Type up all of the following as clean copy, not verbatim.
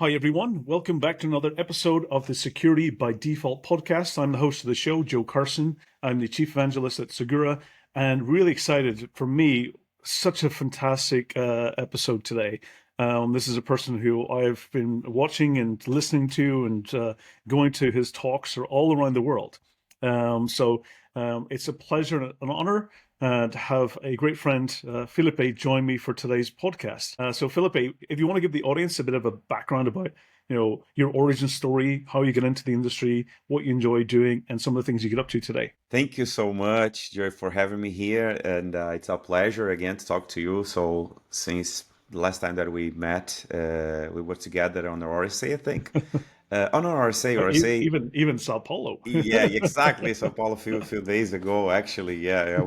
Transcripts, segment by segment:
Hi, everyone. Welcome back to another episode of the Security by Default podcast. I'm the host of the show, Joe Carson. I'm the chief evangelist at Segura, and really excited for me. Such a fantastic episode today. This is a person who I've been watching and listening to and going to his talks all around the world. It's a pleasure and an honor to have a great friend, Filipi, join me for today's podcast. So, Filipi, if you want to give the audience a bit of a background about, your origin story, how you get into the industry, what you enjoy doing, and some of the things you get up to today. Thank you so much, Joy, for having me here. And it's a pleasure again to talk to you. So, since the last time that we met, we were together on the RSA, I think. On our RSA, RSA. Even Sao Paulo. Yeah, exactly. So, Paulo, a few days ago, actually. Yeah,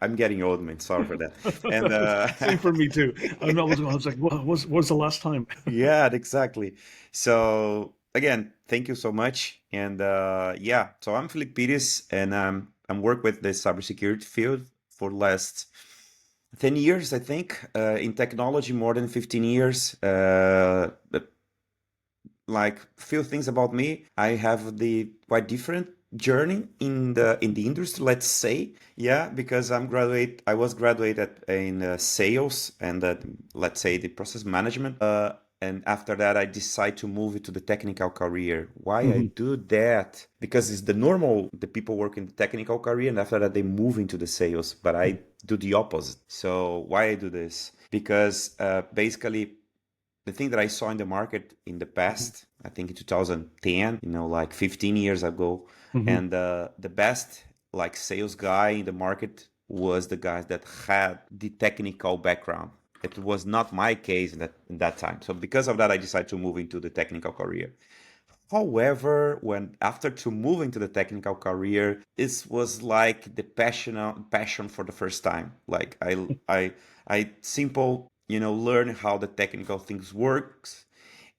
I'm getting old, man. Sorry for that. And Same for me too. I was like, what was the last time? yeah, exactly. So again, thank you so much. And yeah, so I'm Filipi Pires, and I'm work with the cybersecurity field for the last 10 years, I think. In technology, more than 15 years. But like few things about me, I have the quite different journey in the industry, let's say. Yeah, because I was graduated in sales and let's say the process management. And after that, I decide to move into the technical career. Why I Hmm. do that? Because it's the normal, the people work in the technical career, and after that they move into the sales. But I do the opposite. So why I do this? Because basically the thing that I saw in the market in the past, I think in 2010, like 15 years ago, Hmm. and the best like sales guy in the market was the guy that had the technical background. It was not my case in that time. So because of that, I decided to move into the technical career. However, when after to move into the technical career, it was like the passion for the first time. Like I simple, learn how the technical things works,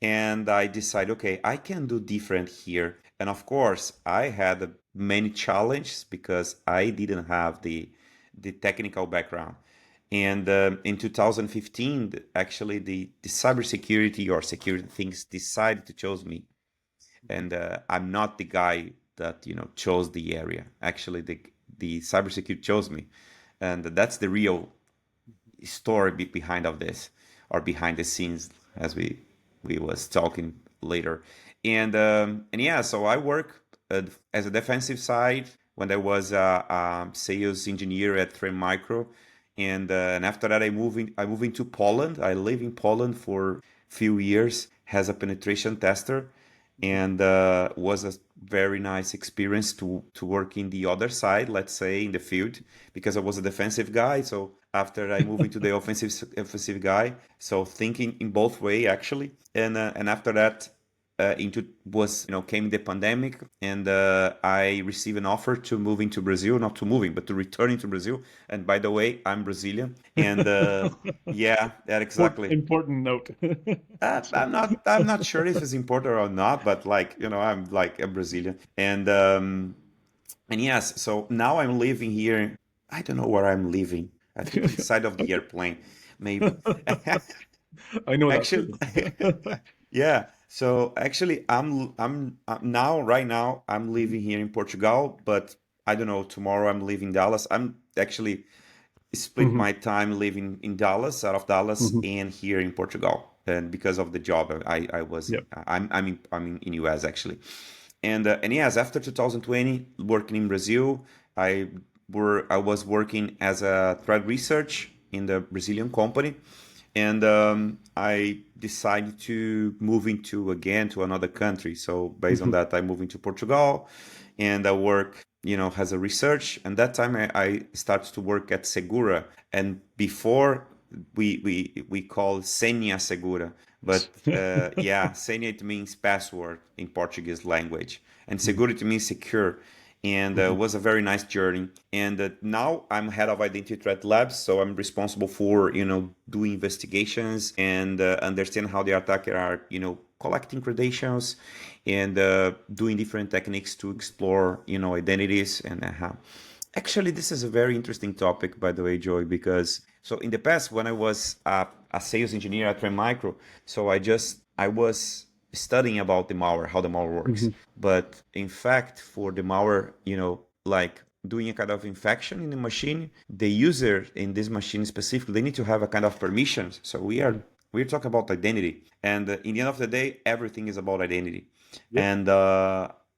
and I decide, okay, I can do different here. And of course, I had many challenges because I didn't have the technical background. And in 2015, actually, the cybersecurity or security things decided to choose me, and I'm not the guy that chose the area. Actually, the cybersecurity chose me, and that's the real story behind of this, or behind the scenes, as we was talking later. And yeah, so I work as a defensive side when I was a sales engineer at Trend Micro, and after that I moved into Poland. I live in Poland for few years as a penetration tester, and was a very nice experience to work in the other side, let's say in the field, because I was a defensive guy. So after I moved into the offensive guy, so thinking in both way actually, and after that, into was came the pandemic, and I received an offer to move into Brazil, not to moving, but to returning to Brazil. And by the way, I'm Brazilian, and yeah, that exactly. Important note. I'm not. I'm not sure if it's important or not, but like I'm like a Brazilian, and yes. So now I'm living here. I don't know where I'm living. I think inside of the airplane, maybe. I know that Actually, feeling. yeah. So actually, I'm now right now I'm living here in Portugal, but I don't know. Tomorrow I'm leaving Dallas. I'm actually split Hmm. my time living in Dallas, out of Dallas, Hmm. and here in Portugal. And because of the job, I was Yep. I'm in US actually, and yes, after 2020, working in Brazil, I was working as a threat research in the Brazilian company, and I decided to move into again to another country. So based on Hmm. that, I moved into Portugal, and I work, as a research. And that time I started to work at Segura, and before we call Senha Segura, but yeah, Senha it means password in Portuguese language, and Segura means secure, and Hmm. was a very nice journey. And now I'm head of identity threat labs, so I'm responsible for doing investigations and understand how the attacker are collecting credentials, and doing different techniques to explore identities and how. Actually, this is a very interesting topic, by the way, Joy, because so in the past when I was a sales engineer at Trend Micro, so I was studying about the malware, how the malware works. But in fact, for the malware, like doing a kind of infection in the machine, the user in this machine specifically, they need to have a kind of permissions. So we're talking about identity, and in the end of the day, everything is about identity, Yep.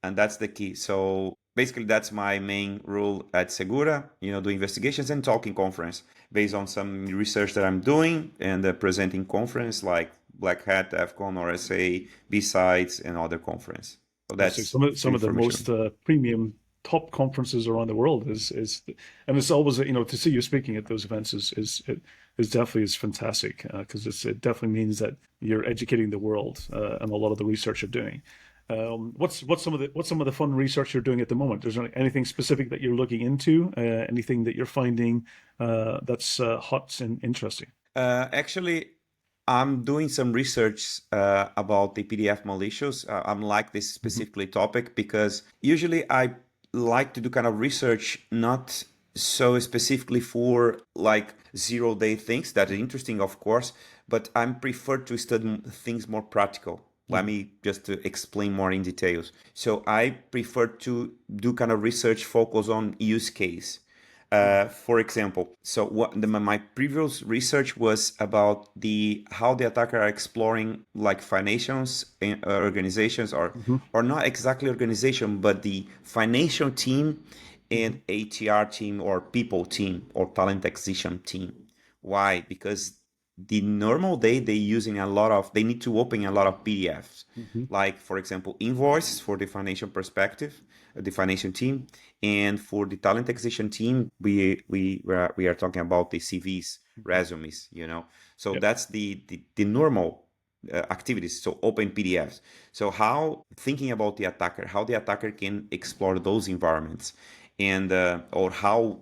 and that's the key. So basically, that's my main role at Segura. Do investigations and talking conference based on some research that I'm doing and presenting conference like Black Hat, AFCON, or SA, B-Sides, and other conference. So So that's the some of the most information. premium top conferences around the world is and it's always to see you speaking at those events is definitely is fantastic because it definitely means that you're educating the world and a lot of the research you're doing. What's some of the fun research you're doing at the moment? Is there anything specific that you're looking into? Anything that you're finding that's hot and interesting? Actually, I'm doing some research about the PDF malicious. I'm like this Hmm. specifically topic because usually I like to do kind of research not so specifically for like 0-day things that are interesting, of course, but I'm prefer to study things more practical. Let Hmm. me just to explain more in details. So I prefer to do kind of research focus on use case. For example, so my previous research was about the how the attacker are exploring like financials organizations Hmm. or not exactly organization, but the financial team Hmm. and ATR team or people team or talent acquisition team. Why? Because the normal day they need to open a lot of PDFs, Hmm. like for example invoices for the financial perspective, the financial team, and for the talent acquisition team, we are talking about the CVs, Hmm. resumes. So Yeah. that's the normal activities. So open PDFs. So how thinking about how the attacker can explore those environments, and or how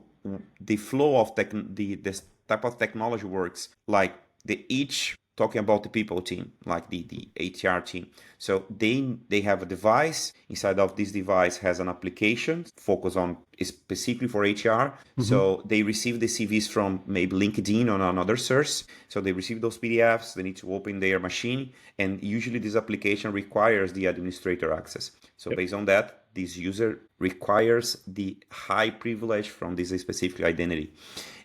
the flow of this type of technology works, like the each talking about the people team, like the HR team. So they have a device. Inside of this device has an application focused on specifically for HR. Hmm. So they receive the CVs from maybe LinkedIn or another source. So they receive those PDFs. They need to open their machine, and usually this application requires the administrator access. So Yep. based on that, this user requires the high privilege from this specific identity.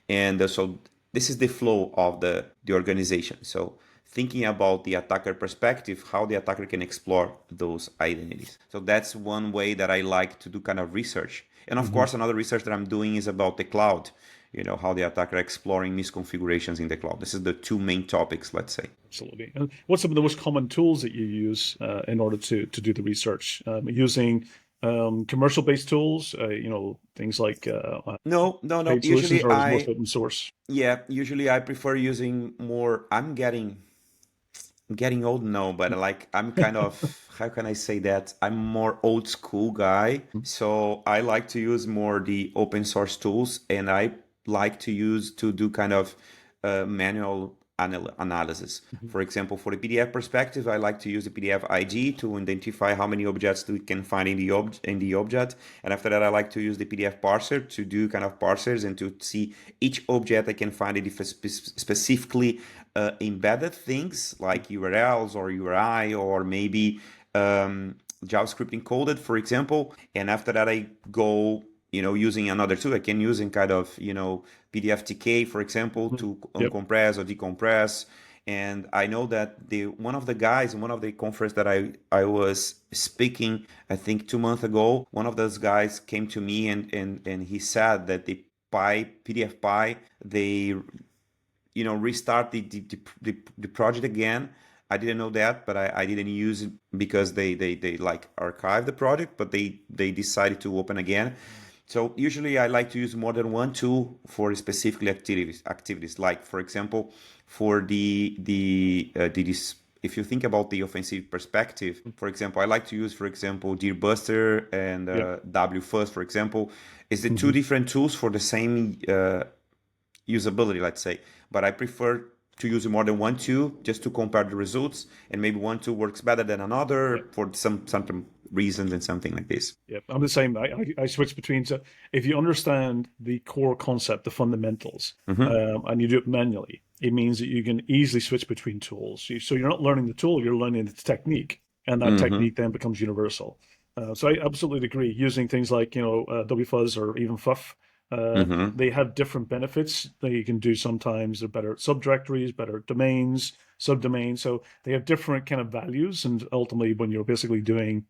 And so this is the flow of the organization. So thinking about the attacker perspective, how the attacker can explore those identities. So that's one way that I like to do kind of research. And of Hmm. course, another research that I'm doing is about the cloud, how the attacker exploring misconfigurations in the cloud. This is the two main topics, let's say. Absolutely. And what's some of the most common tools that you use in order to do the research? Using commercial-based tools, things like No, no, no. paid solutions, Usually or is most open source? usually I prefer using more. I'm getting old now, but like I'm kind of, how can I say that? I'm more old school guy. So I like to use more the open source tools, and I like to use to do kind of manual analysis. Mhm. For example, for the PDF perspective, I like to use the PDF ID to identify how many objects we can find in the object. And after that, I like to use the PDF parser to do kind of parsers and to see each object I can find it specifically embedded things like URLs or URI or maybe JavaScript encoded, for example. And after that, I go, using another tool. I can use in kind of, PDFTK, for example, Mhm. to Yep. uncompress or decompress. And I know that one of the guys in one of the conference that I was speaking, I think 2 months ago, one of those guys came to me and he said that the PDF Pi, they restart the project again. I didn't know that, but I didn't use it because they like archive the project, but they decided to open again. So usually I like to use more than one tool for specific activities. Like for example, for if you think about the offensive perspective, for example, I like to use, for example, Deerbuster and Yep. WFirst, for example, is the two Hmm. different tools for the same usability, let's say. But I prefer to use more than one tool just to compare the results, and maybe one tool works better than another for some reasons and something like this. Yep, I'm the same. I switch between. So if you understand the core concept, the fundamentals, Hmm. and you do it manually, it means that you can easily switch between tools. So you're not learning the tool, you're learning the technique. and that technique then becomes universal. So I absolutely agree. Using things like WFuzz or even FUF, Mm-hmm. they have different benefits. They can do sometimes they're better at subdirectories, better at domains, subdomains. So they have different kind of values, and ultimately, when you're basically doing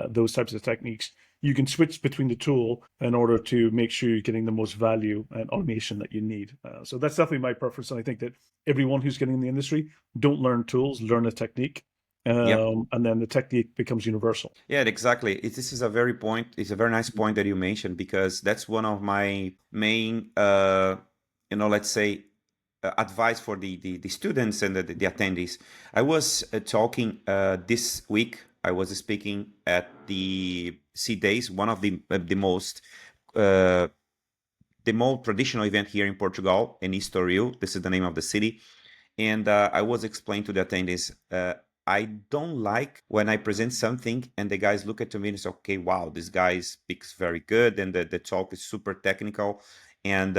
those types of techniques, you can switch between the tool in order to make sure you're getting the most value and automation that you need. So that's definitely my preference, and I think that everyone who's getting in the industry, don't learn tools, learn a technique, Yep. and then the technique becomes universal. Yeah, exactly. This is a very point. It's a very nice point that you mentioned because that's one of my main, let's say, advice for the students and the attendees. I was talking this week. I was speaking at the C Days, one of uh, the most traditional event here in Portugal, in Estoril. This is the name of the city. And I was explaining to the attendees, I don't like when I present something and the guys look at me and say, okay, wow, this guy speaks very good and the talk is super technical. And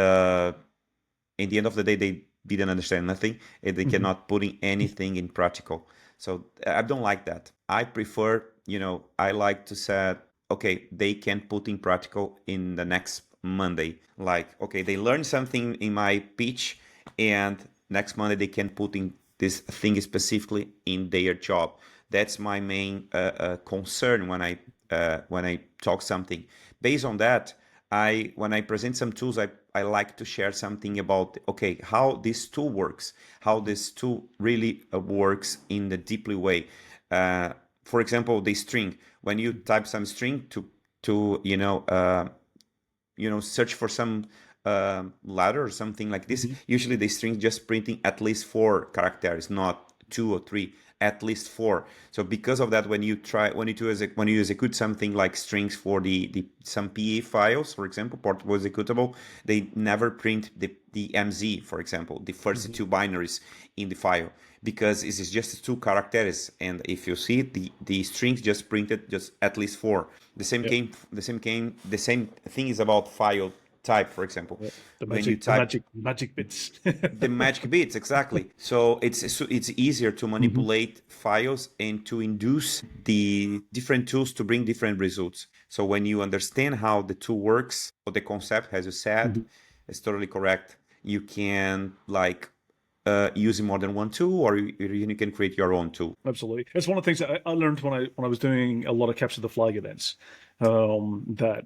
in the end of the day, they didn't understand nothing and they Mhm. cannot put in anything in practical. So I don't like that. I prefer, I like to say, okay, they can put in practical in the next Monday. Like, okay, they learned something in my pitch and next Monday they can put in this thing specifically in their job. That's my main concern when I talk something. Based on that, I when I present some tools, I like to share something about okay how this tool works, how this tool really works in the deeply way. For example, the string. When you type some string to search for some ladder or something like this, Mhm. usually the string just printing at least 4 characters, not 2 or 3, at least 4. So because of that, when you execute something like strings for the some PE files, for example, portable executable, they never print the MZ, for example, the first Mhm. two binaries in the file, because it is just 2 characters, and if you see the strings just printed just at least 4. Yep. The same thing is about file type, for example. Yep. The When you magic, the type magic, magic bits. the magic bits, exactly. So it's easier to Mhm. manipulate files and to induce the different tools to bring different results. So when you understand how the tool works, or the concept, as you said, Mhm. is totally correct. You can like use more than one tool, or you can create your own tool. Absolutely. It's one of the things that I learned when I was doing a lot of capture the flag events. That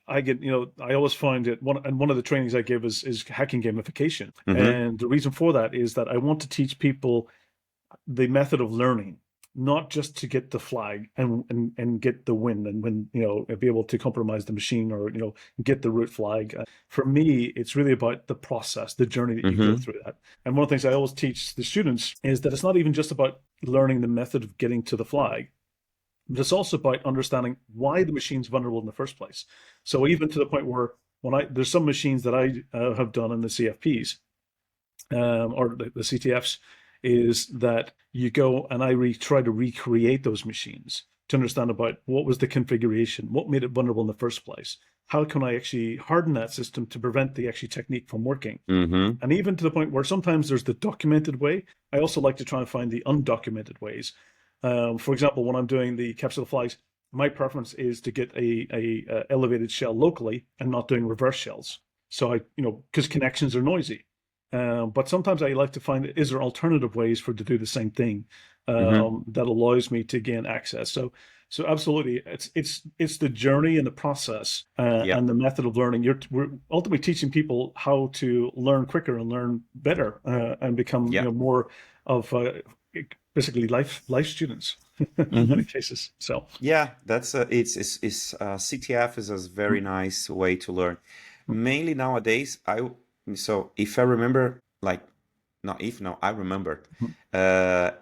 I get, I always find it one of the trainings I give is hacking gamification. Mm-hmm. And the reason for that is that I want to teach people the method of learning, not just to get the flag and get the win and win, be able to compromise the machine or get the root flag. For me, it's really about the process, the journey that you go Mm-hmm. through that. And one of the things I always teach the students is that it's not even just about learning the method of getting to the flag, but it's also about understanding why the machine's vulnerable in the first place. So even to the point where there's some machines that I have done in the CFPs, or the CTFs, is that you go and try to recreate those machines to understand about what was the configuration, what made it vulnerable in the first place. How can I actually harden that system to prevent the actually technique from working? Mm-hmm. And even to the point where sometimes there's the documented way. I also like to try and find the undocumented ways. For example, when I'm doing the capture the flags, my preference is to get a elevated shell locally and not doing reverse shells. So because connections are noisy. But sometimes I like to find, is there alternative ways for to do the same thing Mm-hmm. that allows me to gain access? So absolutely, it's the journey and the process Yeah. and the method of learning. We're ultimately teaching people how to learn quicker and learn better and become Yeah. more of basically life students in many Mm-hmm. cases. So Yeah, that's it's CTF is a very nice way to learn. Mainly nowadays, so if I remember, like, not if no, I remembered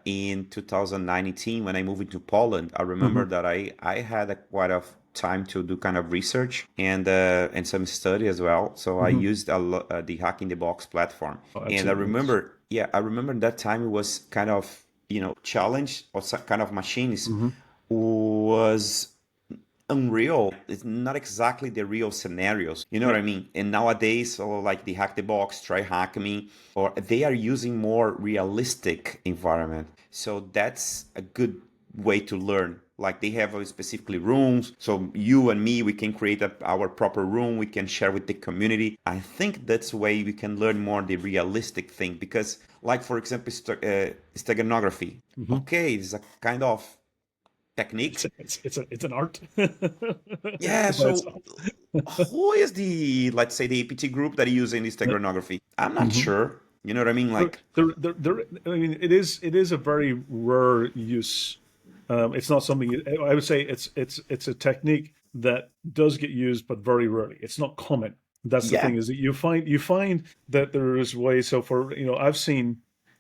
in 2019 when I moved into Poland. I remember that I had a quite of time to do kind of research and some study as well. So I used the Hack in the Box platform, oh, and I absolutely. remember, yeah, I remember that time it was kind of challenge or some kind of machines Hmm. was unreal. It's not exactly the real scenarios. You know what Yeah. I mean? And nowadays, or like the hack the box, try hack me, or they are using more realistic environment. So that's a good way to learn. Like they have specifically rooms, so you and me, we can create our proper room. We can share with the community. I think that's the way we can learn more the realistic thing. Because, like for example, steganography. Hmm. Okay, it's a kind of technique. It's an art Yeah. by So, itself. who is the, let's say, the APT group that is using this steganography? I'm not Mhm. sure. You know what I mean? Like, I mean, it is a very rare use. It's not something I would say it's a technique that does get used, but very rarely. It's not common. That's the thing yeah. is that you find that there is ways. So I've seen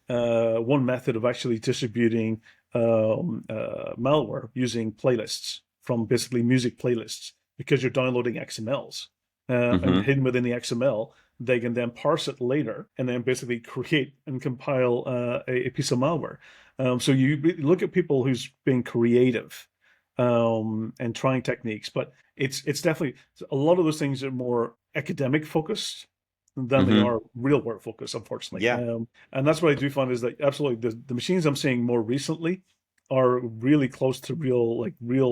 one method of actually distributing malware using playlists from basically music playlists because you're downloading XMLs and Hmm. hidden within the XML they can then parse it later and then basically create and compile a piece of malware. So you look at people who's being creative and trying techniques, but it's definitely a lot of those things are more academic focused than they Hmm. are real world focused, unfortunately. Yeah. And that's what I do find is that absolutely the machines I'm seeing more recently are really close to real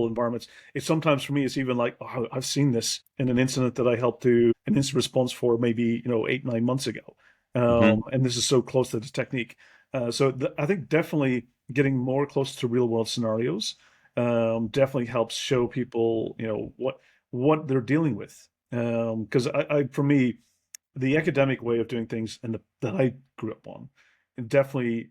environments. It's sometimes for me, it's even like, oh, I've seen this in an incident that I helped do an incident response for maybe 8, 9 months ago, Hmm. and this is so close to the technique. So I think definitely getting more close to real world scenarios definitely helps show people what they're dealing with. Because for me, the academic way of doing things and that I grew up on, it definitely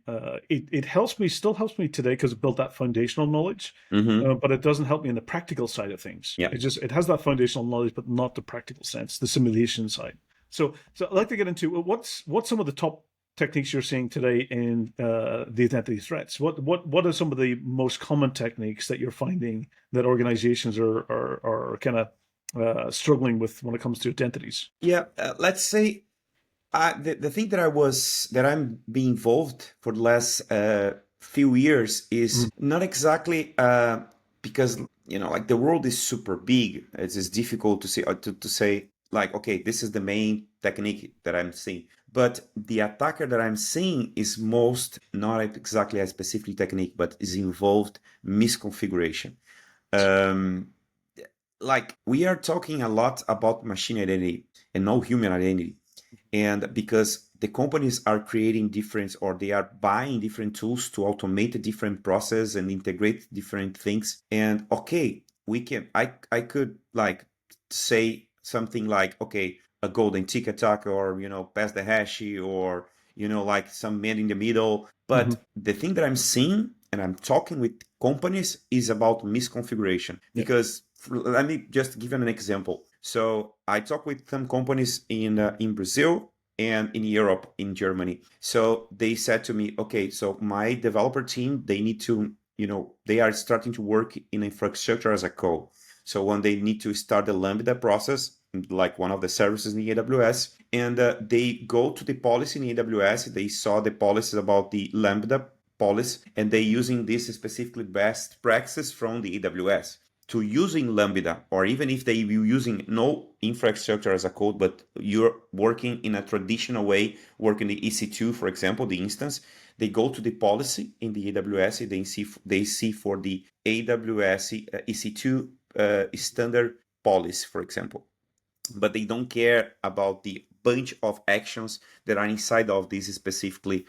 it helps me, still helps me today because it built that foundational knowledge, Hmm. but it doesn't help me in the practical side of things. Yeah. It has that foundational knowledge, but not the practical sense, the simulation side. So I'd like to get into what's some of the top techniques you're seeing today in the identity threats. What are some of the most common techniques that you're finding that organizations are kind of struggling with when it comes to identities? Yeah. Let's say the thing that I'm being involved for the last few years is not exactly because like the world is super big. It's difficult to say to say like, okay, this is the main technique that I'm seeing. But the attacker that I'm seeing is most not exactly a specific technique, but is involved misconfiguration. Um, like we are talking a lot about machine identity and no human identity, and because the companies are creating different, or they are buying different tools to automate a different process and integrate different things. And okay, I could like say something like, okay, a golden tick attack, or pass the hash, or like some man in the middle. Mm-hmm. But the thing that I'm seeing and I'm talking with companies is about misconfiguration. Yep. Because let me just give you an example. So I talk with some companies in Brazil and in Europe, in Germany. So they said to me, okay, so my developer team, they need to, they are starting to work in infrastructure as a code. So when they need to start the Lambda process, like one of the services in AWS, and they go to the policy in AWS, they saw the policies about the Lambda policy, and they using this specifically best practices from the AWS to using Lambda, or even if they were using no infrastructure as a code, but you're working in a traditional way, working the EC2, for example, the instance, they go to the policy in the AWS, they see for the AWS EC2 standard policy, for example, but they don't care about the bunch of actions that are inside of this specifically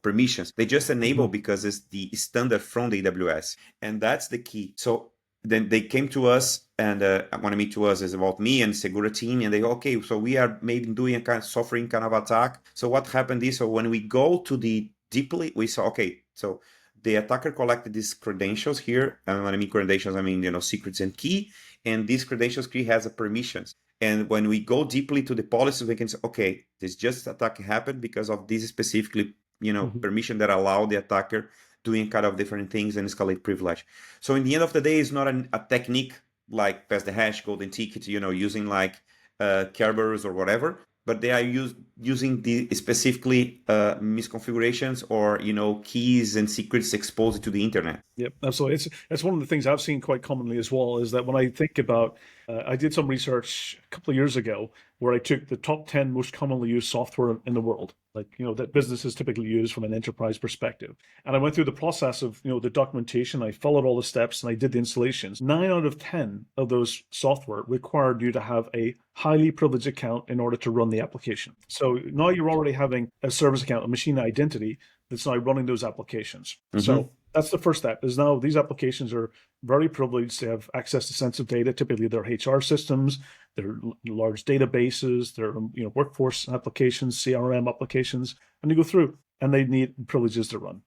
permissions. They just enable Mm-hmm. because it's the standard from the AWS, and that's the key. So then they came to us, and want to meet to us is about me and Segura team, and they go, okay, so we are maybe doing a kind of suffering kind of attack. So what happened is, so when we go to the deeply, we saw, okay, so the attacker collected these credentials here, and when I mean credentials, I mean secrets and key, and this credentials key has a permissions. And when we go deeply to the policies, we can say, okay, this just attack happened because of this specifically, Mm-hmm. permission that allow the attacker doing kind of different things and escalate privilege. So in the end of the day, it's not a technique like pass the hash, golden ticket, using like Kerberos or whatever, but they are using the specifically misconfigurations, or keys and secrets exposed to the internet. Yep, absolutely. It's one of the things I've seen quite commonly as well is that when I think about, I did some research a couple of years ago where I took the top 10 most commonly used software in the world, like, that businesses typically use from an enterprise perspective. And I went through the process of, the documentation. I followed all the steps and I did the installations. 9 out of 10 of those software required you to have a highly privileged account in order to run the application. So now you're already having a service account, a machine identity that's now running those applications. So that's the first step, is now these applications are very privileged. They have access to sensitive data. Typically they're HR systems, they're large databases, they're workforce applications, CRM applications, and you go through and they need privileges to run.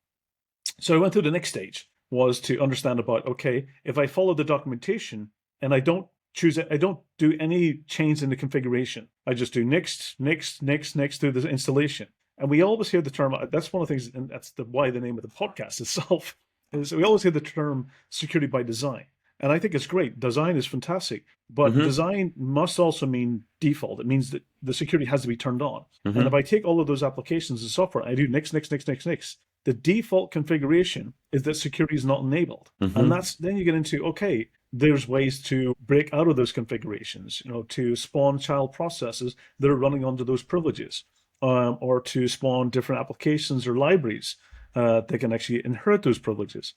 So I went through the next stage, was to understand about, okay, if I follow the documentation and I don't choose it, I don't do any change in the configuration. I just do next through the installation. And we always hear the term, that's one of the things, and that's why the name of the podcast itself is, we always hear the term security by design. And I think it's great. Design is fantastic, but design must also mean default. It means that the security has to be turned on. And if I take all of those applications and software, I do next, the default configuration is that security is not enabled. And then you get into, okay, there's ways to break out of those configurations, to spawn child processes that are running under those privileges, or to spawn different applications or libraries that can actually inherit those privileges.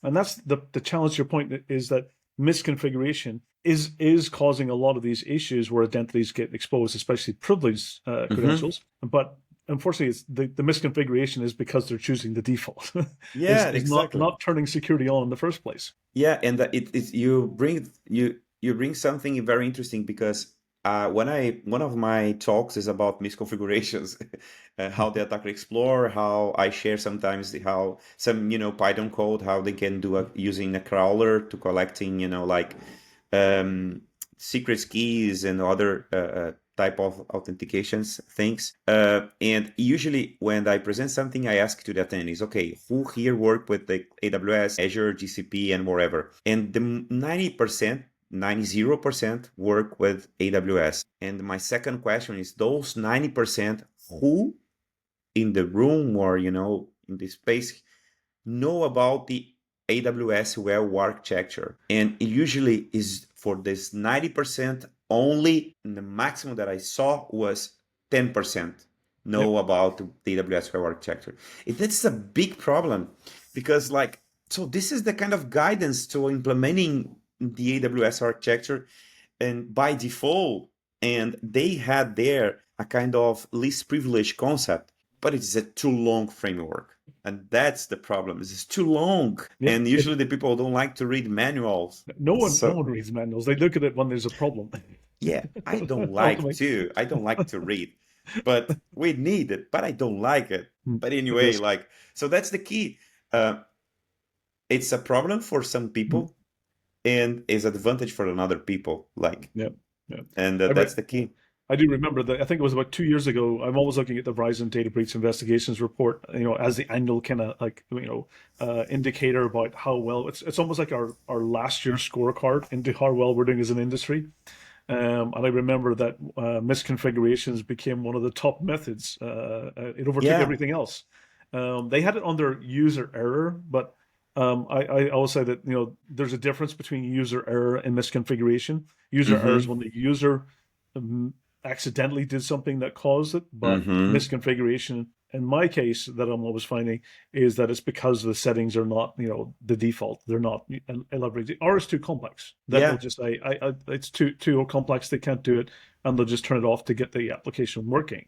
And that's the challenge to your point, is that misconfiguration is causing a lot of these issues where identities get exposed, especially privileged credentials. But unfortunately, it's the misconfiguration is because they're choosing the default. Yeah, it's exactly. not turning security on in the first place. Yeah, and you bring something very interesting, because one of my talks is about misconfigurations, how the attacker explore, how I share sometimes how some Python code, how they can do using a crawler to collecting secret keys and other type of authentications things. And usually when I present something, I ask to the attendees, okay, who here work with the AWS, Azure, GCP, and wherever? And the 90% work with AWS. And my second question is, those 90%, who in the room or in the space know about the AWS well architecture? And it usually is for this 90% only, and the maximum that I saw was 10% know about the AWS well architecture. That's a big problem, because so this is the kind of guidance to implementing the AWS architecture and by default, and they had there a kind of least privilege concept, but it's a too long framework. And that's the problem. It's too long. Yep. And usually the people don't like to read manuals. No one reads manuals. They look at it when there's a problem. Yeah, I don't like to. I don't like to read, but we need it, but I don't like it. But anyway, so that's the key. It's a problem for some people and is advantage for another people. And that's the key. I do remember that. I think it was about 2 years ago. I'm always looking at the Verizon Data Breach Investigations report, as the annual kind of indicator about how well it's almost like our last year's scorecard into how well we're doing as an industry. And I remember that misconfigurations became one of the top methods. It overtook everything else. They had it under user error, but I always say that there's a difference between user error and misconfiguration. User error is when the user accidentally did something that caused it, but misconfiguration, in my case, that I'm always finding, is that it's because the settings are not, the default. They're not elaborated, or it's too complex. They'll just say, it's too complex. They can't do it, and they'll just turn it off to get the application working.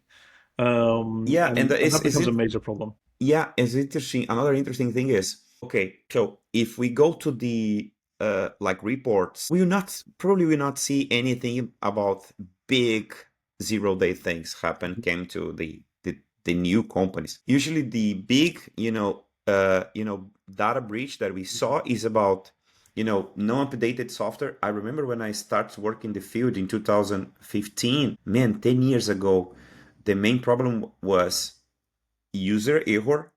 And that becomes a major problem. Yeah, it's interesting. Another interesting thing is, okay, so if we go to the reports, we will not see anything about big 0-day things came to the new companies. Usually the big data breach that we saw is about no updated software. I remember when I started working in the field in 2015, 10 years ago, the main problem was user error,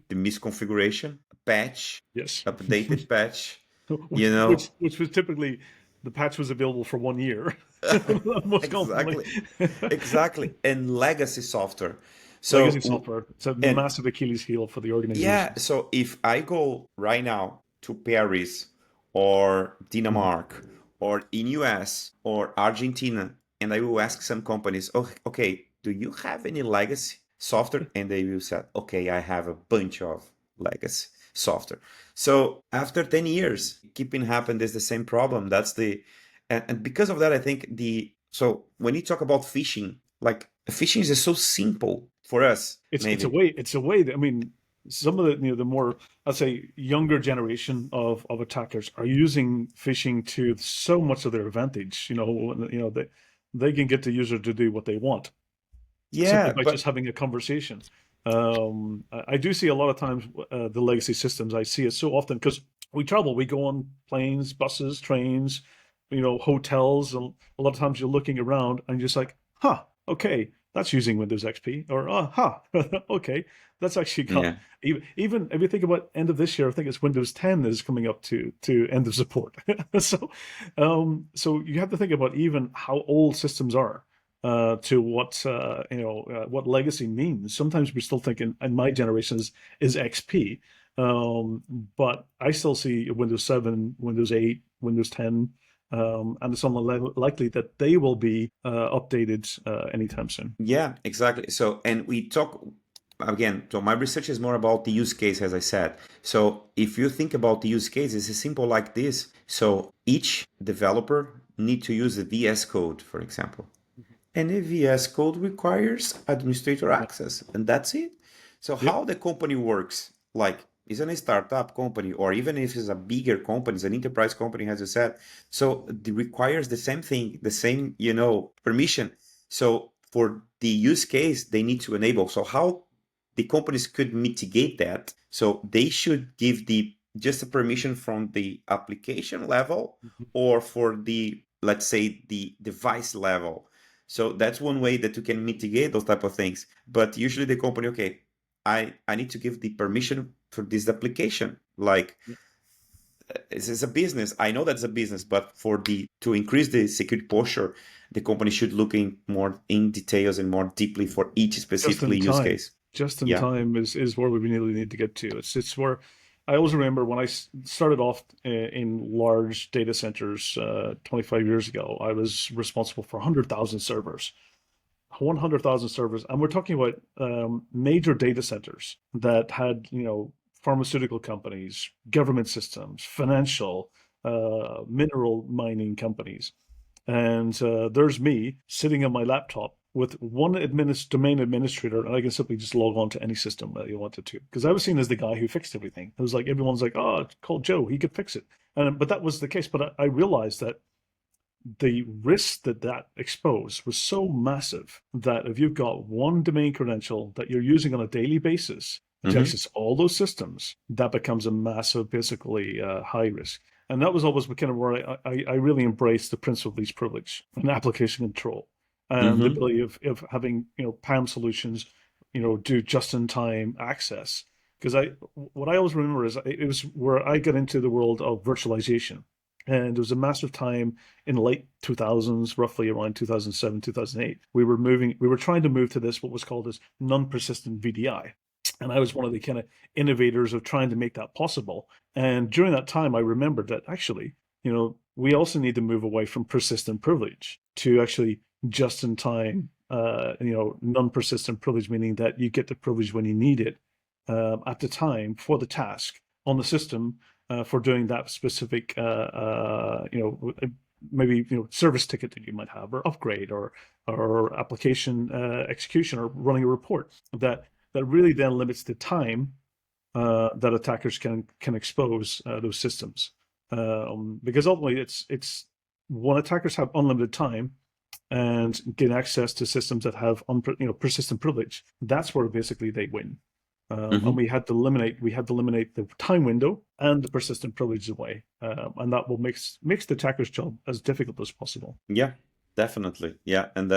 the misconfiguration, patch, updated patch, which was typically, the patch was available for 1 year. Exactly. And legacy software. Legacy software. It's a massive Achilles heel for the organization. Yeah. So if I go right now to Paris or Denmark or in US or Argentina, and I will ask some companies, okay, do you have any legacy software, and they will say, okay, I have a bunch of legacy software. So after 10 years, keeping happen, there's the same problem. And because of that, I think so when you talk about phishing, like phishing is so simple for us, It's a maybe. way, I mean, some of the more, I'd say, younger generation of attackers are using phishing to so much of their advantage. They can get the user to do what they want simply Yeah, by just but having a conversation. I do see a lot of times the legacy systems. I see it so often because we travel. We go on planes, buses, trains, hotels, and a lot of times you're looking around and you're just like, huh, okay, that's using Windows XP, or okay, that's actually got yeah, even if you think about end of this year, I think it's Windows 10 is coming up to end of support. So you have to think about even how old systems are to what legacy means. Sometimes we're still thinking, and my generation is XP, but I still see Windows 7, Windows 8, Windows 10, and it's unlikely that they will be updated anytime soon. yeah, exactly. So, and we talk again, so my research is more about the use case, as I said. So if you think about the use case, it's simple like this. So each developer need to use the VS Code, for example. And the VS Code requires administrator Yeah. access, and that's it. So Yep. how the company works, like isn't a startup company, or even if it's a bigger company, it's an enterprise company, as you said, so it requires the same thing, the same, permission. So for the use case, they need to enable. So how the companies could mitigate that? So they should give the just a permission from the application level, Mhm. or for the, let's say, the device level. So that's one way that you can mitigate those type of things. But usually the company, okay, I need to give the permission for this application. Like Yep. this is a business. I know that's a business, but for the to increase the security posture, the company should look in more in details and more deeply for each Just specifically in use time. case. Just in Yeah. time is where we really need to get to. It's where I always remember when I started off in large data centers 25 years ago. I was responsible for 100,000 servers. 100,000 servers, and we're talking about major data centers that had, pharmaceutical companies, government systems, financial, mineral mining companies. And there's me sitting on my laptop with one domain administrator, and I can simply just log on to any system that you wanted to. Because I was seen as the guy who fixed everything. It was like everyone's like, "Oh, call Joe; he could fix it." But that was the case. But I realized that the risk that exposed was so massive that if you've got one domain credential that you're using on a daily basis to Hmm. access all those systems, that becomes a massive, basically high risk. And that was always kind of where I really embraced the principle of least privilege and application control and the Hmm. ability of having PAM solutions, do just-in-time access. Because what I always remember is it was where I got into the world of virtualization, and there was a massive time in the late 2000s, roughly around 2007, 2008, we were trying to move to this, what was called as non-persistent VDI. And I was one of the kind of innovators of trying to make that possible. And during that time, I remembered that actually, we also need to move away from persistent privilege to actually just in time, non-persistent privilege, meaning that you get the privilege when you need it at the time for the task on the system for doing that specific, maybe service ticket that you might have, or upgrade, or application execution, or running a report. That really then limits the time that attackers can expose those systems, because ultimately it's when attackers have unlimited time and get access to systems that have persistent privilege, that's where basically they win. And Hmm. we had to eliminate the time window and the persistent privilege away, and that will makes the attacker's job as difficult as possible. Yeah, definitely. Yeah, and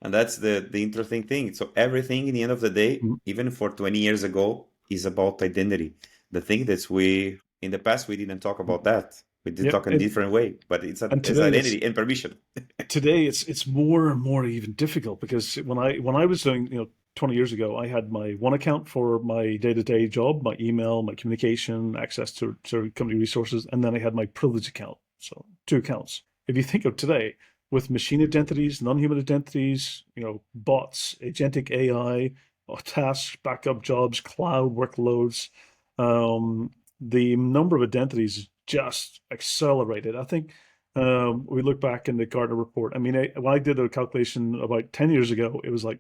that's the interesting thing. So everything in the end of the day, Mhm. even for 20 years ago, is about identity. The thing that we in the past we didn't talk about that. We did Yep. talk in a different way, but And it's today identity and permission. it's more and more even difficult because when I was doing 20 years ago, I had my one account for my day-to-day job, my email, my communication, access to company resources, and then I had my privilege account. So two accounts. If you think of today, with machine identities, non-human identities, bots, agentic AI, tasks, backup jobs, cloud workloads. Um, the number of identities just accelerated. I think we look back in the Gartner report. I mean, when I did a calculation about 10 years ago, it was like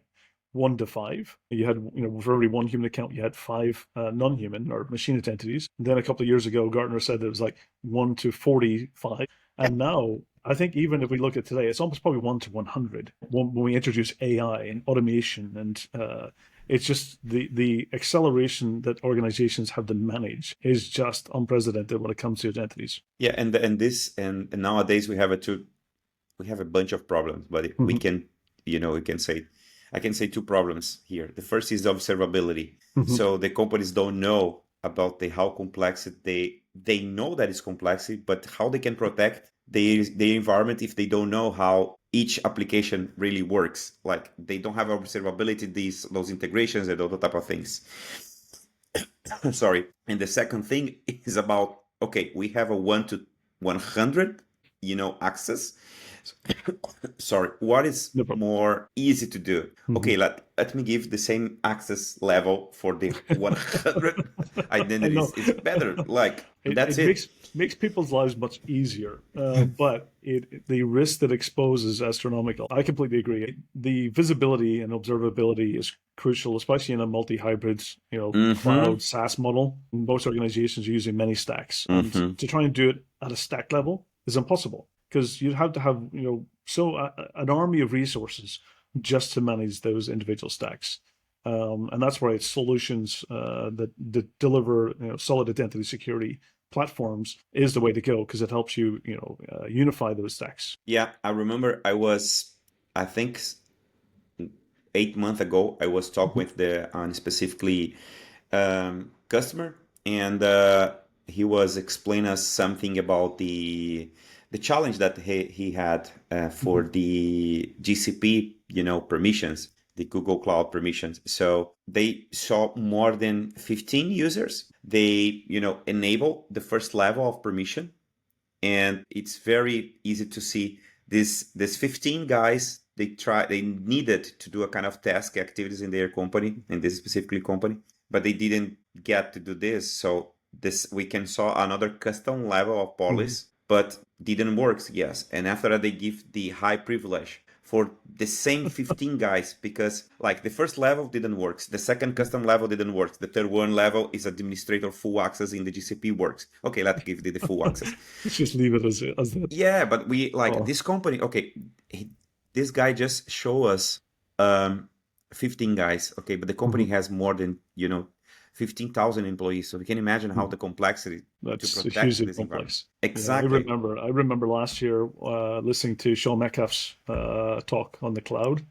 1 to 5. You had, for every one human account, you had five non-human or machine identities. And then a couple of years ago, Gartner said it was like 1 to 45. Yeah. And now, I think even if we look at today, it's almost probably 1 to 100 when we introduce AI and automation. And it's just the acceleration that organizations have to manage is just unprecedented when it comes to identities. Yeah, and nowadays we have a bunch of problems, but we Mm-hmm. can, we can say, I can say two problems here. The first is the observability. Mm-hmm. So the companies don't know about how complex they know that it's complex, but how they can protect their environment if they don't know how each application really works. Like they don't have observability, those integrations and other type of things. Sorry. And the second thing is about, okay, we have a 1 to 100, access. Sorry, what is No problem. more easy to do? Mm-hmm. Okay, let me give the same access level for the 100 I know. identities. It's better. Like, It that's it. makes people's lives much easier, but the risk that exposes astronomical. I completely agree. The visibility and observability is crucial, especially in a multi-hybrid, Mm-hmm. cloud SaaS model. Most organizations are using many stacks, and Mm-hmm. to try and do it at a stack level is impossible because you'd have to have an army of resources just to manage those individual stacks. And that's why it's solutions that deliver solid identity security platforms is the way to go because it helps you unify those stacks. Yeah, I remember I think 8 months ago, I was talking Mhm. with the specifically customer, and he was explaining us something about the challenge that he had for Mhm. the GCP, permissions, the Google Cloud permissions. So they saw more than 15 users. They, enable the first level of permission, and it's very easy to see this 15 guys. They needed to do a kind of task activities in their company, in this specifically company, but they didn't get to do this. So this we can saw another custom level of Mhm. policy, but didn't work. Yes, and after that they give the high privilege for the same 15 guys, because like the first level didn't work, the second custom level didn't work, the third one level is administrator full access in the GCP works. Okay, let's give the full access. Let's just leave it as that. Yeah, but we like Oh. this company. Okay, this guy just show us um 15 guys. Okay, but the company Mhm. has more than 15,000 employees. So we can imagine how Mhm. the complexity to That's protect hugely this environment. complex. Yeah, I Exactly. remember. I remember last year listening to Sean Metcalf's talk on the cloud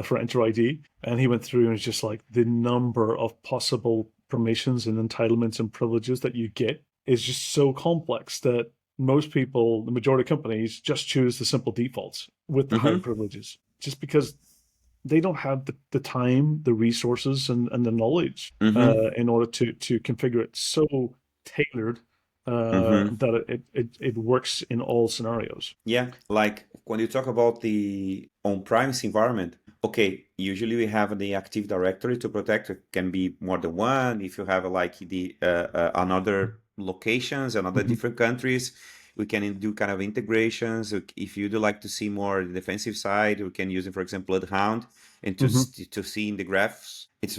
for Enter ID, and he went through and it's just like the number of possible permissions and entitlements and privileges that you get is just so complex that most people, the majority of companies, just choose the simple defaults with the higher Mm-hmm. privileges, just because they don't have the time, the resources, and the knowledge Mm-hmm. in order to configure it so tailored Mm-hmm. that it works in all scenarios. Yeah, like when you talk about the on-premise environment, okay, usually we have the Active Directory to protect. It can be more than one. If you have like the another locations, another Mhm. different countries, we can do kind of integrations. If you do like to see more the defensive side, we can use it, for example, Bloodhound, and Mhm. to see in the graphs. It's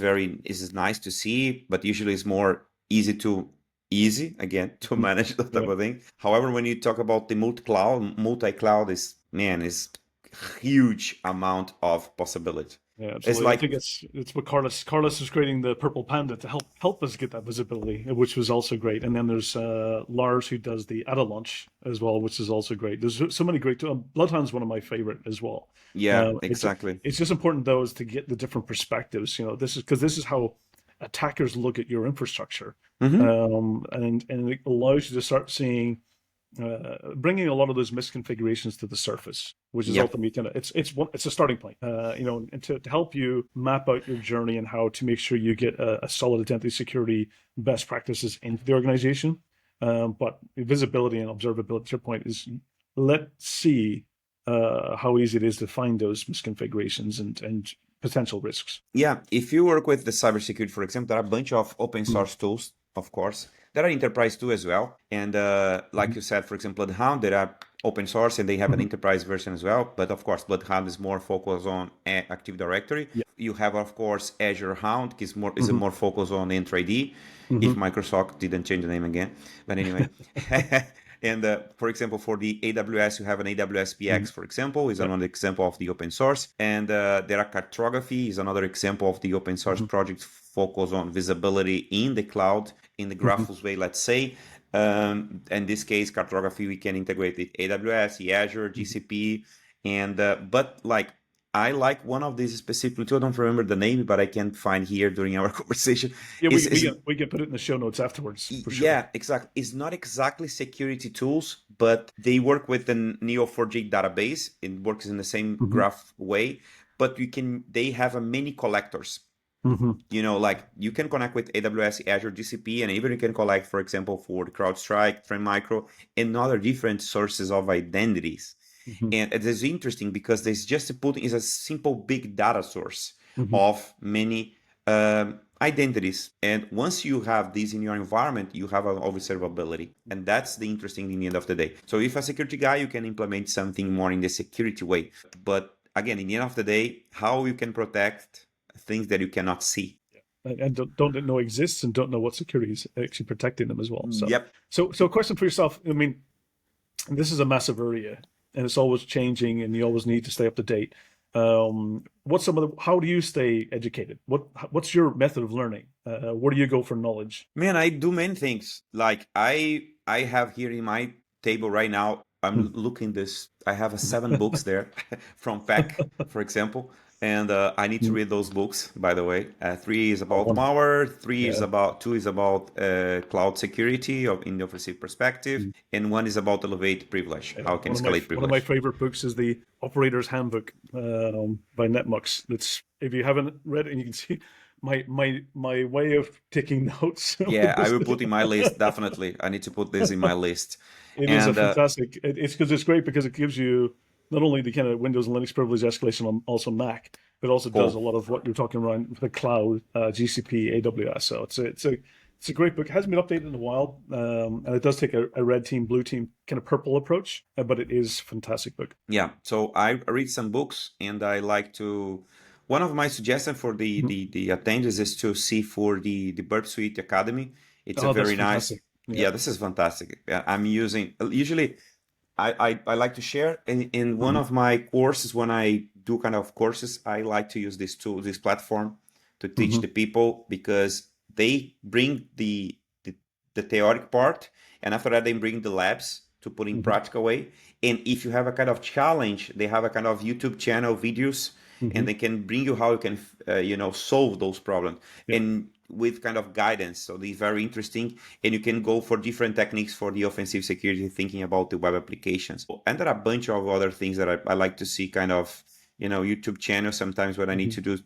nice to see, but usually it's more easy again to Mhm. manage that type Yeah. of thing. However, when you talk about the multi-cloud is, man, is huge amount of possibility. Yeah, It's absolutely. I like, think it's what Carlos is creating the Purple Panda to help us get that visibility, which was also great. And then there's Lars who does the Ada launch as well, which is also great. There's so many great. Bloodhound's one of my favorite as well. yeah, It's exactly. it's just important though is to get the different perspectives. This is because this is how attackers look at your infrastructure, Mm-hmm. and it allows you to start seeing bringing a lot of those misconfigurations to the surface, which is Yeah. ultimately kind of it's a starting point, and to help you map out your journey and how to make sure you get a solid identity security best practices into the organization. But visibility and observability, to your point, is let's see how easy it is to find those misconfigurations and potential risks. Yeah, if you work with the cybersecurity, for example, there are a bunch of open Mm-hmm. source tools, of course. There are enterprise too as well. And like you said, for example, Bloodhound, there are open source and they have an Mm-hmm. enterprise version as well. But of course, Bloodhound is more focused on Active Directory. Yeah. You have, of course, Azure Hound, is Mm-hmm. more focused on Entra ID, if Mm-hmm. Microsoft didn't change the name again. But anyway. And for example, for the AWS, you have an AWS Mm-hmm. PX, for example, is Yep. another example of the open source. And there are cartography is another example of the open source Mm-hmm. project focused on visibility in the cloud, in the Mm-hmm. graphical way, let's say. In this case, cartography, we can integrate with AWS, Azure, GCP. And but like I like one of these specifically too. I don't remember the name, but I can find here during our conversation. Yeah, Is we can put it in the show notes afterwards for sure. yeah, exactly. It's not exactly security tools, but they work with the Neo4j database. It works in the same Mm-hmm. graph way, but they have a many collectors. Mm-hmm. Like you can connect with AWS, Azure, GCP, and even you can collect, for example, for the CrowdStrike, Trend Micro, and other different sources of identities. Mm-hmm. And it is interesting because this just putting is a simple big data source Mm-hmm. of many identities. And once you have these in your environment, you have an observability. And that's the interesting thing in the end of the day. So if a security guy, you can implement something more in the security way. But again, in the end of the day, how you can protect things that you cannot see. And don't know exists and don't know what security is actually protecting them as well. So, Yep. so a question for yourself. I mean, this is a massive area, and it's always changing, and you always need to stay up to date. What's some of the? How do you stay educated? What's your method of learning? Where do you go for knowledge? Man, I do many things. Like I have here in my table right now, I'm looking this. I have 7 books there from Peck, for example, and I need to read those books. By the way, 3 is about One, malware, 3 is yeah. about 2 is about cloud security in the offensive perspective, and 1 is about elevate privilege, how you can escalate One of my privilege. favorite books is the Operator's Handbook by Netmux. That's if you haven't read it, and you can see my way of taking notes Yeah, with I this. will put in my list definitely. I need to put this in my list, It is a and fantastic. It's because it's great because it gives you not only the kind of Windows and Linux privilege escalation on also Mac, but also does a cool. lot of what you're talking around with the cloud, GCP, AWS. So it's a great book. It hasn't been updated in a while, and it does take a red team, blue team kind of purple approach, but it is a fantastic book. Yeah, so I read some books, and I like to. One of my suggestions for the Mhm. the attendees is to see for the Burp Suite Academy. It's a Oh, that's very nice. fantastic. Yeah. Yeah, this is fantastic. Yeah, I'm using usually. I like to share in one Mhm. of my courses when I do kind of courses. I like to use this tool, this platform, to teach Mhm. the people because they bring the theoric part, and after that they bring the labs to put in Mhm. practical way. And if you have a kind of challenge, they have a kind of YouTube channel videos, and Mhm. they can bring you how you can solve those problems Yeah. and with kind of guidance. So these very interesting, and you can go for different techniques for the offensive security, thinking about the web applications. And there are a bunch of other things that I like to see, kind of YouTube channels sometimes when I need Mhm. to do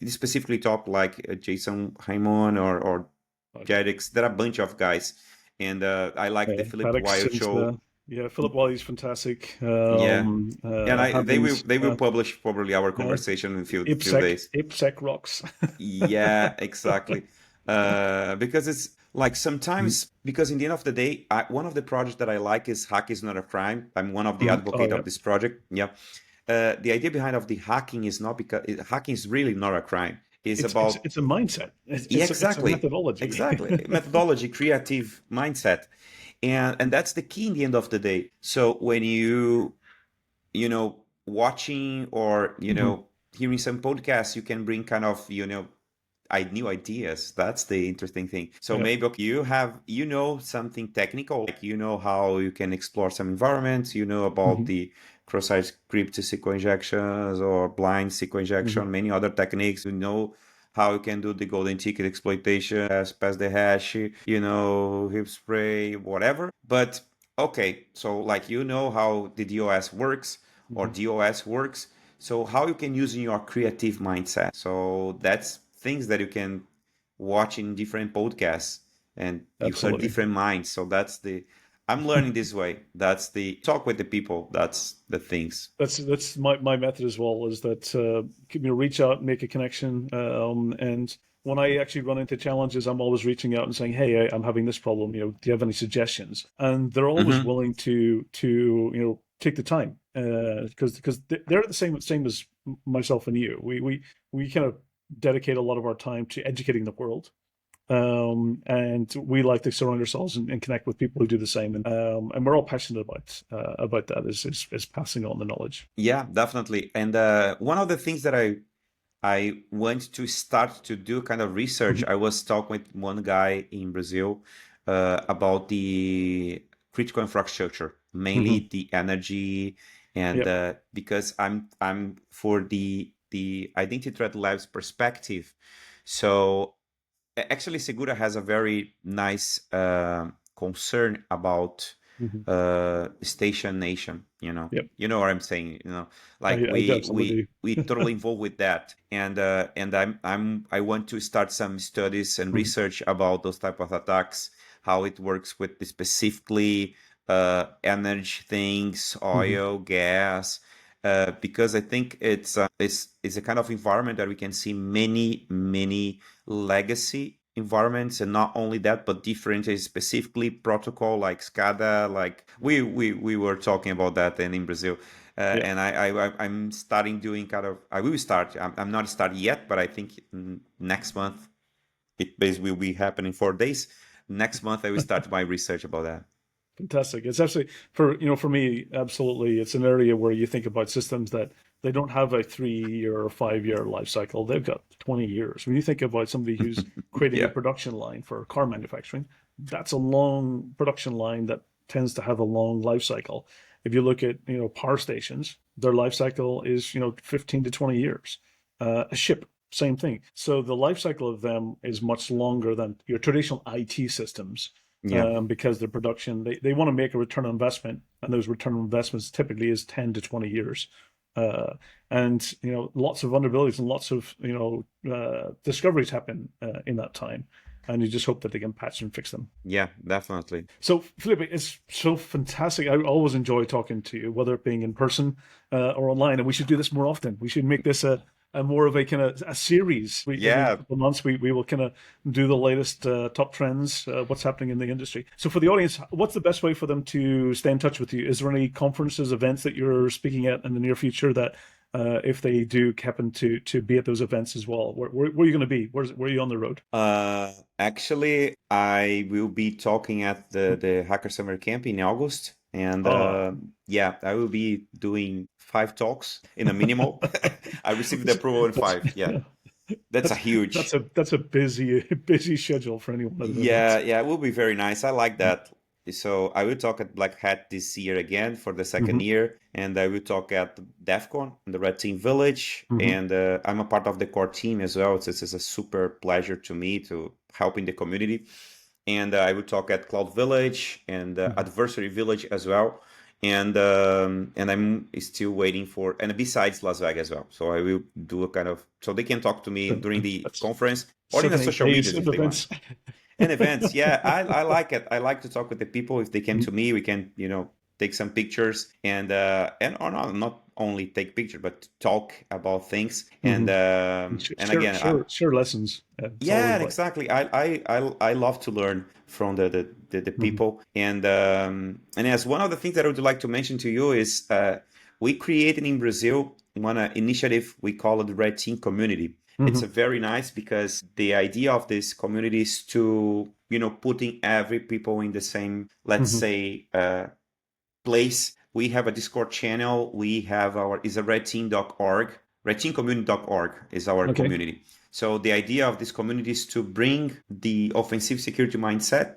specifically talk like Jason Haimon or Okay. Jedix. There are a bunch of guys, and I like the Philip Paddocks Wire and show. yeah, Philip Wiley's fantastic. Yeah, and Hammond's they will publish probably our uh, conversation in a few IPSec days. IPSec rocks. Yeah, exactly. Because it's like sometimes, because in the end of the day, one of the projects that I like is Hack is Not a Crime. I'm one of the Oh advocate yeah, of this project. Yeah. The idea behind of the hacking is not because hacking is really not a crime. It's about, it's a mindset. yeah, It's a exactly. methodology. Exactly. Methodology, creative mindset. And that's the key in the end of the day. So when watching or, Mhm. hearing some podcasts, you can bring kind of, new ideas. That's the interesting thing. So Yeah. maybe okay, something technical, like how you can explore some environments, about Mhm. the cross-site script SQL injections or blind SQL Mhm. injection, many other techniques. How you can do the golden ticket exploitation, pass the hash, hip spray, whatever. But okay, so like how the DOS works or Mhm. DOS works. So how you can use in your creative mindset. So that's things that you can watch in different podcasts, and you heard Absolutely. different minds. So that's the I'm learning this way. That's the talk with the people. That's the things. That's my method as well. Is that reach out, make a connection, and when I actually run into challenges, I'm always reaching out and saying, "Hey, I'm having this problem. Do you have any suggestions?" And they're always Hmm. willing to take the time because they're the same as myself and you. We kind of dedicate a lot of our time to educating the world. And we like to surround ourselves and connect with people who do the same, and we're all passionate about that is passing on the knowledge. Yeah, definitely. And one of the things that I want to start to do kind of research. Mhm, I was talking with one guy in Brazil about the critical infrastructure, mhm. mainly the energy, and Yep. because I'm for the identity threat labs perspective. So actually, Segura has a very nice concern about Mhm. station nation. Yep. You know what I'm saying. I, Like I we absolutely we we totally involved with that, and I want to start some studies and do. Mhm. research about those type of attacks, how it works with the specifically energy things, Mhm. oil, gas. Because I think it's a kind of environment that we can see many legacy environments, and not only that, but different specifically protocol like SCADA. Like we were talking about that in Brazil. Yeah. And I'm starting doing kind of, I will start. I'm not started yet, but I think next month it basically will be happening 4 days. Next month I will start my research about that. Fantastic. It's actually for me, absolutely. It's an area where you think about systems that they don't have a 3 year or 5 year life cycle. They've got 20 years. When you think about somebody who's creating a Yeah. production line for car manufacturing, that's a long production line that tends to have a long life cycle. If you look at, power stations, their life cycle is, 15 to 20 years. A ship, same thing. So the life cycle of them is much longer than your traditional IT systems Yeah. because their production they want to make a return on investment, and those return on investments typically is 10 to 20 years. And lots of vulnerabilities and lots of discoveries happen in that time, and you just hope that they can patch and fix them. Yeah, definitely. So, Felipe, it's so fantastic. I always enjoy talking to you, whether it being in person or online. And we should do this more often. We should make this a more of a kind of a series. Every Yeah. couple of months, we will kind of do the latest top trends, what's happening in the industry. So, for the audience, what's the best way for them to stay in touch with you? Is there any conferences, events that you're speaking at in the near future that, if they do happen to be at those events as well, where are you going to be? Where are you on the road? Actually, I will be talking at the Hacker Summer Camp in August, and Oh, yeah, I will be doing 5 talks in a minimal. I received the approval in that's 5. Yeah, that's a That's huge. that's a busy busy schedule for anyone at an Yeah, event. yeah, it will be very nice. I like that. So I will talk at Black Hat this year again for the second Hmm. year, and I will talk at DEF CON in the Red Team Village, Hmm. and I'm a part of the core team as well. So it's a super pleasure to me to help in the community, and I will talk at Cloud Village and Hmm. Adversary Village as well, and I'm still waiting for, and besides Las Vegas as well. So I will do a kind of, so they can talk to me So during the that's conference or in the 7 8 social days medias of if they want. events. And events, yeah, I like it. I like to talk with the people. If they came to me, we can, take some pictures and or not only take pictures, but talk about things. And Hmm. and again, Share lessons. It's yeah, always and like. exactly. I love to learn from the Hmm. people. And as one of the things that I would like to mention to you is we created in Brazil one initiative we call it the Red Team Community. It's a Hmm. very nice because the idea of this community is to putting every people in the same, let's Hmm. say, place. We have a Discord channel. We have our is a redteam.org. Redteamcommunity.org is our Okay. community. So the idea of this community is to bring the offensive security mindset,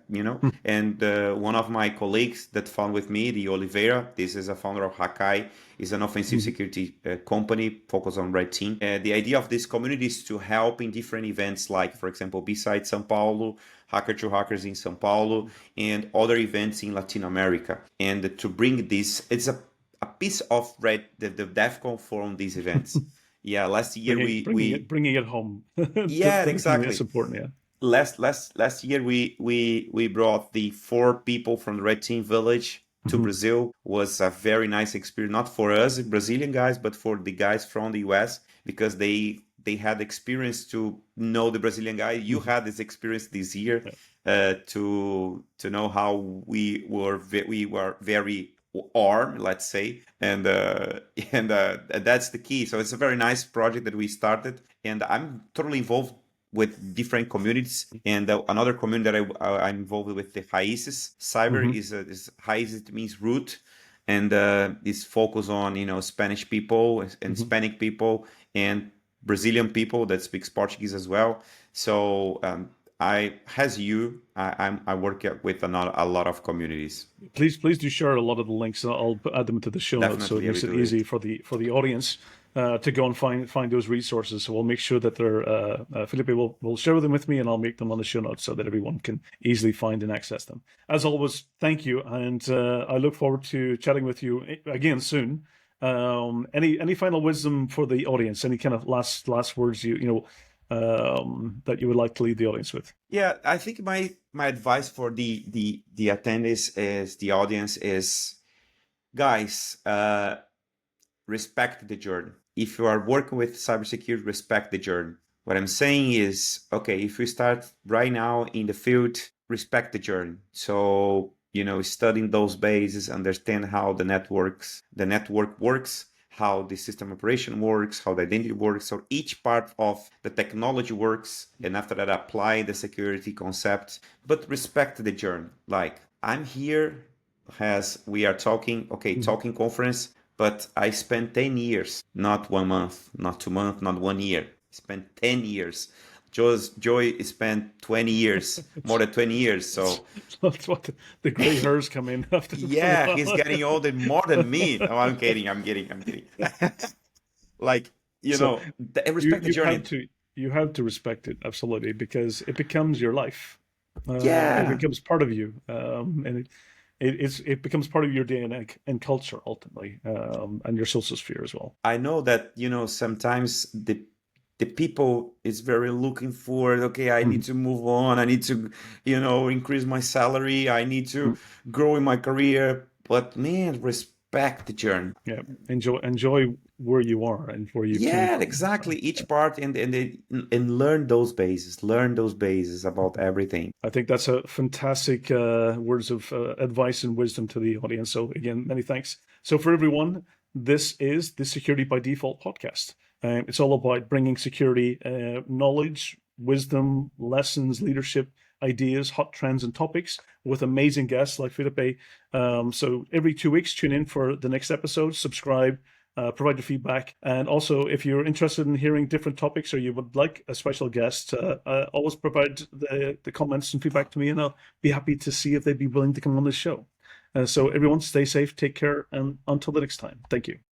and one of my colleagues that found with me, the Oliveira, this is a founder of Hakai, is an offensive Hmm. security company focused on red team. The idea of this community is to help in different events, like, for example, besides São Paulo, Hacker to Hackers in São Paulo, and other events in Latin America. And to bring this, it's a piece of the DEFCON from these events. Yeah, last year we Bringing it home. yeah, Definitely, exactly. it's important. Yeah. last year we brought the 4 people from the Red Team Village to Brazil. Was a very nice experience, not for us Brazilian guys, but for the guys from the US, because they had experience to know the Brazilian guy. You had this experience this year, to know how we were very armed, let's say, and that's the key. So it's a very nice project that we started, and I'm totally involved with different communities. And another community that I'm involved with, the Raíces. Cyber is Raíces, it means root, and is focused on Spanish people and Hispanic people and Brazilian people that speaks Portuguese as well. So I work with a lot of communities. Please do share a lot of the links. I'll add them to the show notes, so it makes it easy for the audience to go and find those resources. So we'll make sure that they're Filipi will share them with me, and I'll make them on the show notes so that everyone can easily find and access them. As always, thank you, and I look forward to chatting with you again soon. Any final wisdom for the audience? Any kind of last words that you would like to leave the audience with? Yeah, I think my advice for the attendees is, the audience is, guys, respect the journey. If you are working with cybersecurity, respect the journey. What I'm saying is, okay, if you start right now in the field, respect the journey. So, studying those bases, understand how the network works, how the system operation works, how the identity works, so each part of the technology works, and after that apply the security concept, but respect the journey. Like, I'm here as we are talking, talking conference, but I spent 10 years, not 1 month, not 2 months, not 1 year. I spent 10 years. Joy spent 20 years, more than 20 years. So that's what the gray hairs come in after. Yeah, he's getting older more than me. No, I'm kidding. Like, respect the journey. You have to respect it, absolutely, because it becomes your life. Yeah, it becomes part of you, and it becomes part of your DNA and culture ultimately, and your social sphere as well. I know that sometimes the people is very looking for, okay, I need to move on, I need to increase my salary, I need to grow in my career, but man, respect the journey. Yeah, enjoy where you are and where you came from. Exactly. Each part, and learn those bases about everything. I think that's a fantastic words of advice and wisdom to the audience. So again, many thanks. So for everyone, this is the Security by Default podcast. It's all about bringing security knowledge, wisdom, lessons, leadership, ideas, hot trends, and topics with amazing guests like Filipi. So every 2 weeks, tune in for the next episode, subscribe, provide your feedback. And also, if you're interested in hearing different topics or you would like a special guest, always provide the comments and feedback to me, and I'll be happy to see if they'd be willing to come on this show. So everyone, stay safe, take care, and until the next time, thank you.